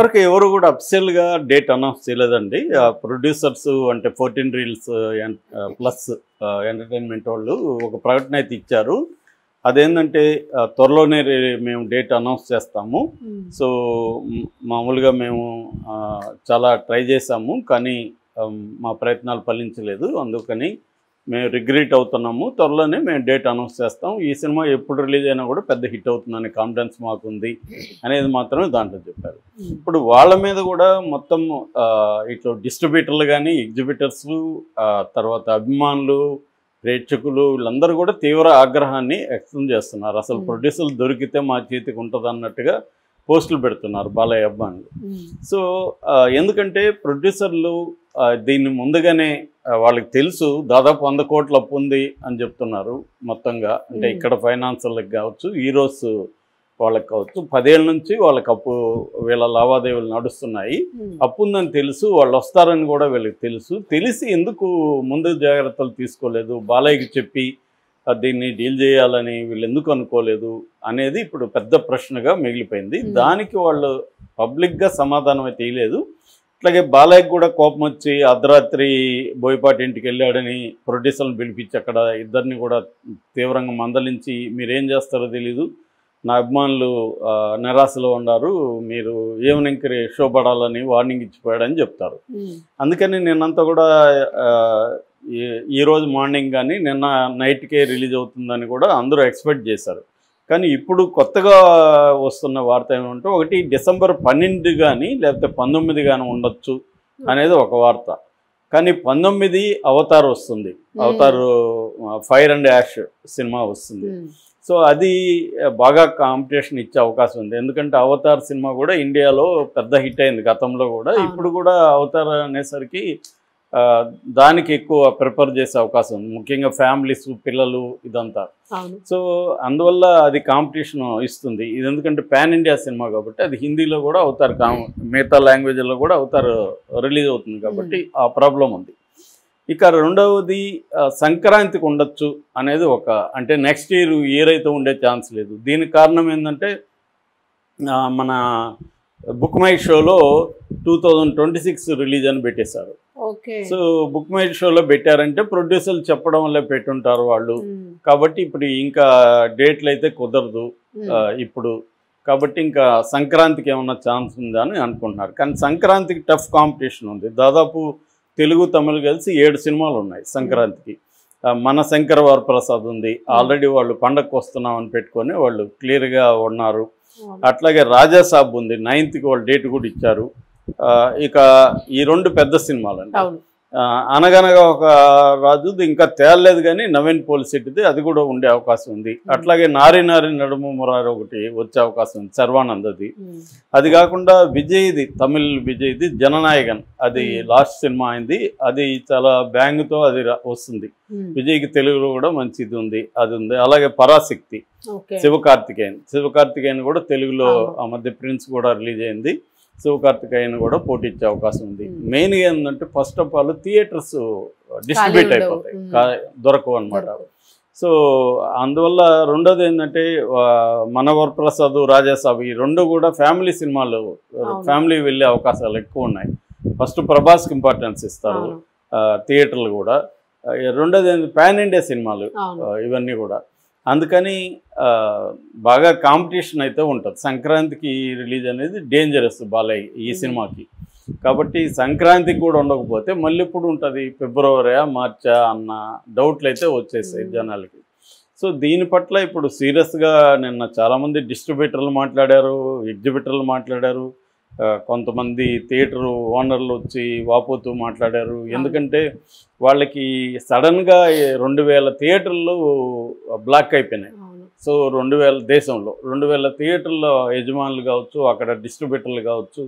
ఇప్పటివరకు ఎవరు కూడా అఫిషియల్గా డేట్ అనౌన్స్ చేయలేదండి. ప్రొడ్యూసర్స్ అంటే 14 రీల్స్ ప్లస్ ఎంటర్టైన్మెంట్ వాళ్ళు ఒక ప్రకటన అయితే ఇచ్చారు. అదేంటంటే త్వరలోనే మేము డేట్ అనౌన్స్ చేస్తాము. సో మామూలుగా మేము చాలా ట్రై చేసాము, కానీ మా ప్రయత్నాలు ఫలించలేదు. అందుకని మేము రిగ్రెట్ అవుతున్నాము. త్వరలోనే మేము డేట్ అనౌన్స్ చేస్తాం. ఈ సినిమా ఎప్పుడు రిలీజ్ అయినా కూడా పెద్ద హిట్ అవుతుందనే కాన్ఫిడెన్స్ మాకుంది అనేది మాత్రమే దాంట్లో చెప్పారు. ఇప్పుడు వాళ్ళ మీద కూడా మొత్తం ఇట్లా డిస్ట్రిబ్యూటర్లు కానీ, ఎగ్జిబిటర్స్, తర్వాత అభిమానులు, ప్రేక్షకులు వీళ్ళందరూ కూడా తీవ్ర ఆగ్రహాన్ని వ్యక్తం చేస్తున్నారు. అసలు ప్రొడ్యూసర్లు దొరికితే మా చేతికి ఉంటుంది అన్నట్టుగా పోస్టులు పెడుతున్నారు బాలయ్య అభిమానులు. సో ఎందుకంటే ప్రొడ్యూసర్లు దీన్ని ముందుగానే వాళ్ళకి తెలుసు దాదాపు 100 కోట్ల అప్పు ఉంది అని చెప్తున్నారు మొత్తంగా. అంటే ఇక్కడ ఫైనాన్షియల్కి కావచ్చు, హీరోస్ వాళ్ళకి కావచ్చు, 10 ఏళ్ళ నుంచి వాళ్ళకి అప్పు, వీళ్ళ లావాదేవీలు నడుస్తున్నాయి. అప్పు ఉందని తెలుసు, వాళ్ళు వస్తారని కూడా వీళ్ళకి తెలుసు. తెలిసి ఎందుకు ముందు జాగ్రత్తలు తీసుకోలేదు, బాలయ్యకి చెప్పి దీన్ని డీల్ చేయాలని వీళ్ళు ఎందుకు అనుకోలేదు అనేది ఇప్పుడు పెద్ద ప్రశ్నగా మిగిలిపోయింది. దానికి వాళ్ళు పబ్లిక్గా సమాధానం అయితే ఇవ్వలేదు. అట్లాగే బాలయ్యకి కూడా కోపం వచ్చి అర్ధరాత్రి బోయపాటి ఇంటికి వెళ్ళాడని ప్రొడ్యూసర్లను పిలిపించి అక్కడ ఇద్దరిని కూడా తీవ్రంగా మందలించి మీరేం చేస్తారో తెలీదు, నా అభిమానులు నిరాశలో ఉన్నారు, మీరు ఈవినింగ్కి షో పడాలని వార్నింగ్ ఇచ్చిపోయాడని చెప్తారు. అందుకని నిన్నంతా కూడా ఈరోజు మార్నింగ్ కానీ నిన్న నైట్కే రిలీజ్ అవుతుందని కూడా అందరూ ఎక్స్పెక్ట్ చేశారు. కానీ ఇప్పుడు కొత్తగా వస్తున్న వార్త ఏమంటే, ఒకటి డిసెంబర్ 12 కానీ లేకపోతే 19 కానీ ఉండొచ్చు అనేది ఒక వార్త. కానీ 19 అవతార్ వస్తుంది, Avatar fire and ash cinema వస్తుంది. సో అది బాగా కాంపిటీషన్ ఇచ్చే అవకాశం ఉంది. ఎందుకంటే అవతార్ సినిమా కూడా ఇండియాలో పెద్ద హిట్ అయింది గతంలో కూడా. ఇప్పుడు కూడా అవతార్ అనేసరికి దానికి ఎక్కువ ప్రిఫర్ చేసే అవకాశం ఉంది, ముఖ్యంగా ఫ్యామిలీస్, పిల్లలు ఇదంతా. సో అందువల్ల అది కాంపిటీషన్ ఇస్తుంది. ఇది ఎందుకంటే పాన్ ఇండియా సినిమా కాబట్టి అది హిందీలో కూడా అవుతారు, మిగతా లాంగ్వేజ్లో కూడా అవుతారు రిలీజ్ అవుతుంది కాబట్టి ఆ ప్రాబ్లం ఉంది. ఇక రెండవది సంక్రాంతికి ఉండొచ్చు అనేది ఒక, అంటే నెక్స్ట్ ఇయర్ అయితే ఉండే ఛాన్స్ లేదు. దీనికి కారణం ఏంటంటే మన బుక్ మై షోలో 2026 రిలీజ్ అని పెట్టేశారు. సో బుక్ మై షోలో పెట్టారంటే ప్రొడ్యూసర్లు చెప్పడం వల్ల పెట్టుంటారు వాళ్ళు. కాబట్టి ఇప్పుడు ఇంకా డేట్లు అయితే కుదరదు ఇప్పుడు. కాబట్టి ఇంకా సంక్రాంతికి ఏమన్నా ఛాన్స్ ఉందా అని అనుకుంటున్నారు. కానీ సంక్రాంతికి టఫ్ కాంపిటీషన్ ఉంది. దాదాపు తెలుగు, తమిళ్ కలిసి 7 సినిమాలు ఉన్నాయి సంక్రాంతికి. మన శంకర వరప్రసాద్ ఉంది, ఆల్రెడీ వాళ్ళు పండగకు వస్తున్నామని పెట్టుకొని వాళ్ళు క్లియర్గా ఉన్నారు. అట్లాగే రాజాసాబ్ ఉంది, 9th వాళ్ళు డేట్ కూడా ఇచ్చారు. ఇక ఈ 2 పెద్ద సినిమాలండి. అనగనగా ఒక రాజు ఇంకా తేలలేదు, కానీ నవీన్ పోలిశెట్టిది అది కూడా ఉండే అవకాశం ఉంది. అట్లాగే నారి నారి నడుము మురారి ఒకటి వచ్చే అవకాశం ఉంది, శర్వానందది. అది కాకుండా విజయ్ది, తమిళ్ విజయ్ది జననాయకన్, అది లాస్ట్ సినిమా అయింది, అది చాలా బ్యాంగ్తో అది వస్తుంది. విజయ్కి తెలుగులో కూడా మంచిది ఉంది, అది ఉంది. అలాగే పరాశక్తి, శివకార్తికేయన్ కూడా తెలుగులో ఆ మధ్య ప్రిన్స్ కూడా రిలీజ్ అయింది. శివకార్తికేయన్ కూడా పోటీ ఇచ్చే అవకాశం ఉంది. మెయిన్గా ఏంటంటే first of all theatres distribute అయిపోతాయి, దొరకవు అనమాట. సో అందువల్ల రెండోది ఏంటంటే మన వరప్రసాద్, రాజాసాబ్ ఈ 2 కూడా ఫ్యామిలీ సినిమాలు, ఫ్యామిలీ వెళ్ళే అవకాశాలు ఎక్కువ ఉన్నాయి. ఫస్ట్ ప్రభాస్కి ఇంపార్టెన్స్ ఇస్తారు థియేటర్లు కూడా. రెండోది ఏంటంటే పాన్ ఇండియా సినిమాలు ఇవన్నీ కూడా. అందుకని బాగా కాంపిటీషన్ అయితే ఉంటుంది. సంక్రాంతికి రిలీజ్ అనేది డేంజరస్ బాలయ్య ఈ సినిమాకి. కాబట్టి సంక్రాంతికి కూడా ఉండకపోతే మళ్ళీ ఎప్పుడు ఉంటుంది, ఫిబ్రవరియా మార్చా అన్న డౌట్లు అయితే వచ్చేసాయి జనాలకి. సో దీని పట్ల ఇప్పుడు సీరియస్గా నిన్న చాలామంది డిస్ట్రిబ్యూటర్లు మాట్లాడారు, ఎగ్జిబిటర్లు మాట్లాడారు, కొంతమంది థియేటర్ ఓనర్లు వచ్చి వాపోతూ మాట్లాడారు. ఎందుకంటే వాళ్ళకి సడన్గా 2000 థియేటర్లు బ్లాక్ అయిపోయినాయి. సో 2000 దేశంలో 2000 థియేటర్ల యజమానులు కావచ్చు, అక్కడ డిస్ట్రిబ్యూటర్లు కావచ్చు,